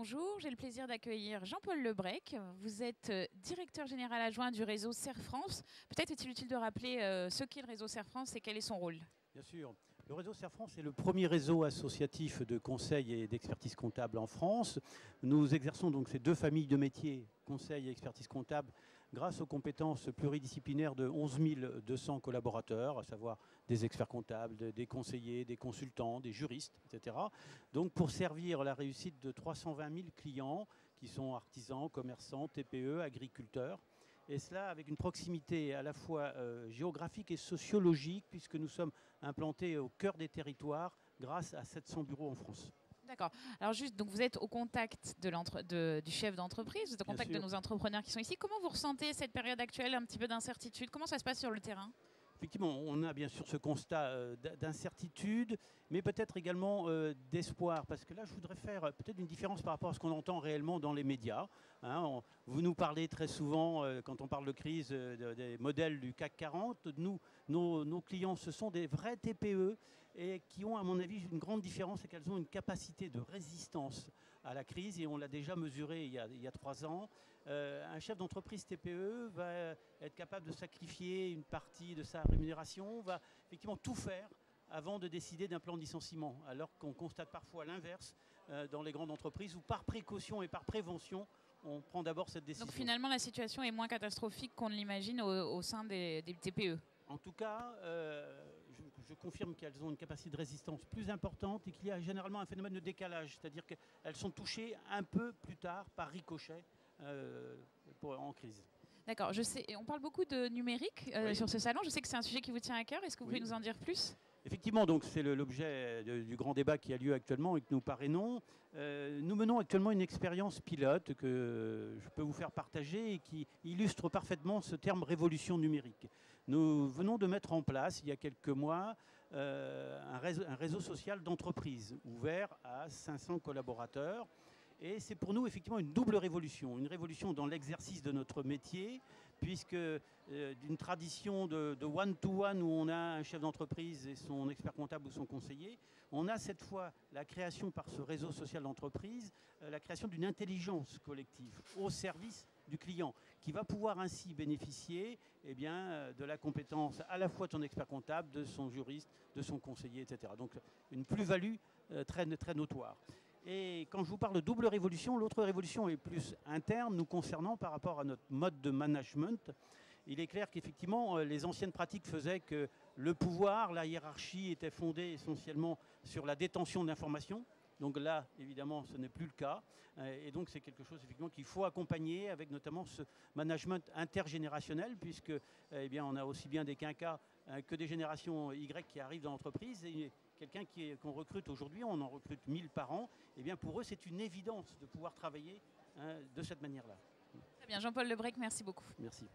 Bonjour, j'ai le plaisir d'accueillir Jean-Paul Lebrec. Vous êtes directeur général adjoint du réseau Serre France. Peut-être est-il utile de rappeler ce qu'est le réseau Serre France et quel est son rôle. Bien sûr. Le réseau Serre France est le premier réseau associatif de conseil et d'expertise comptable en France. Nous exerçons donc ces deux familles de métiers, conseil et expertise comptable, grâce aux compétences pluridisciplinaires de 11 200 collaborateurs, à savoir des experts comptables, des conseillers, des consultants, des juristes, etc. Donc pour servir la réussite de 320 000 clients qui sont artisans, commerçants, TPE, agriculteurs. Et cela avec une proximité à la fois géographique et sociologique, puisque nous sommes implantés au cœur des territoires grâce à 700 bureaux en France. D'accord. Alors juste, donc vous êtes au contact du chef d'entreprise, vous êtes au contact de nos entrepreneurs qui sont ici. Comment vous ressentez cette période actuelle, un petit peu d'incertitude? Comment ça se passe sur le terrain? Effectivement, on a bien sûr ce constat d'incertitude, mais peut-être également d'espoir, parce que là, je voudrais faire peut-être une différence par rapport à ce qu'on entend réellement dans les médias. Vous nous parlez très souvent, quand on parle de crise, des modèles du CAC 40. Nos clients, ce sont des vrais TPE et qui ont, à mon avis, une grande différence, c'est qu'elles ont une capacité de résistance à la crise, et on l'a déjà mesuré il y a 3 ans. Un chef d'entreprise TPE va être capable de sacrifier une partie de sa rémunération, va effectivement tout faire avant de décider d'un plan de licenciement, alors qu'on constate parfois l'inverse dans les grandes entreprises où par précaution et par prévention, on prend d'abord cette décision. Donc finalement, la situation est moins catastrophique qu'on ne l'imagine au sein des TPE. En tout cas, je confirme qu'elles ont une capacité de résistance plus importante et qu'il y a généralement un phénomène de décalage, c'est-à-dire qu'elles sont touchées un peu plus tard par ricochet en crise. D'accord, je sais, on parle beaucoup de numérique sur ce salon. Je sais que c'est un sujet qui vous tient à cœur. Est-ce que vous pouvez nous en dire plus? Effectivement, donc c'est l'objet du grand débat qui a lieu actuellement et que nous parrainons. Nous menons actuellement une expérience pilote que je peux vous faire partager et qui illustre parfaitement ce terme révolution numérique. Nous venons de mettre en place, il y a quelques mois, un réseau social d'entreprise ouvert à 500 collaborateurs. Et c'est pour nous effectivement une double révolution. Une révolution dans l'exercice de notre métier, puisque d'une tradition de one-to-one où on a un chef d'entreprise et son expert comptable ou son conseiller, on a cette fois la création par ce réseau social d'entreprise, la création d'une intelligence collective au service du client, qui va pouvoir ainsi bénéficier de la compétence à la fois de son expert comptable, de son juriste, de son conseiller, etc. Donc une plus-value très notoire. Et quand je vous parle de double révolution, l'autre révolution est plus interne, nous concernant par rapport à notre mode de management. Il est clair qu'effectivement, les anciennes pratiques faisaient que le pouvoir, la hiérarchie était fondée essentiellement sur la détention d'informations. Donc là, évidemment, ce n'est plus le cas. Et donc, c'est quelque chose effectivement qu'il faut accompagner avec notamment ce management intergénérationnel, puisque on a aussi bien des quinquas que des générations Y qui arrivent dans l'entreprise. Et quelqu'un qu'on recrute aujourd'hui, on en recrute 1000 par an, pour eux, c'est une évidence de pouvoir travailler de cette manière-là. Très bien, Jean-Paul Lebrec, merci beaucoup. Merci.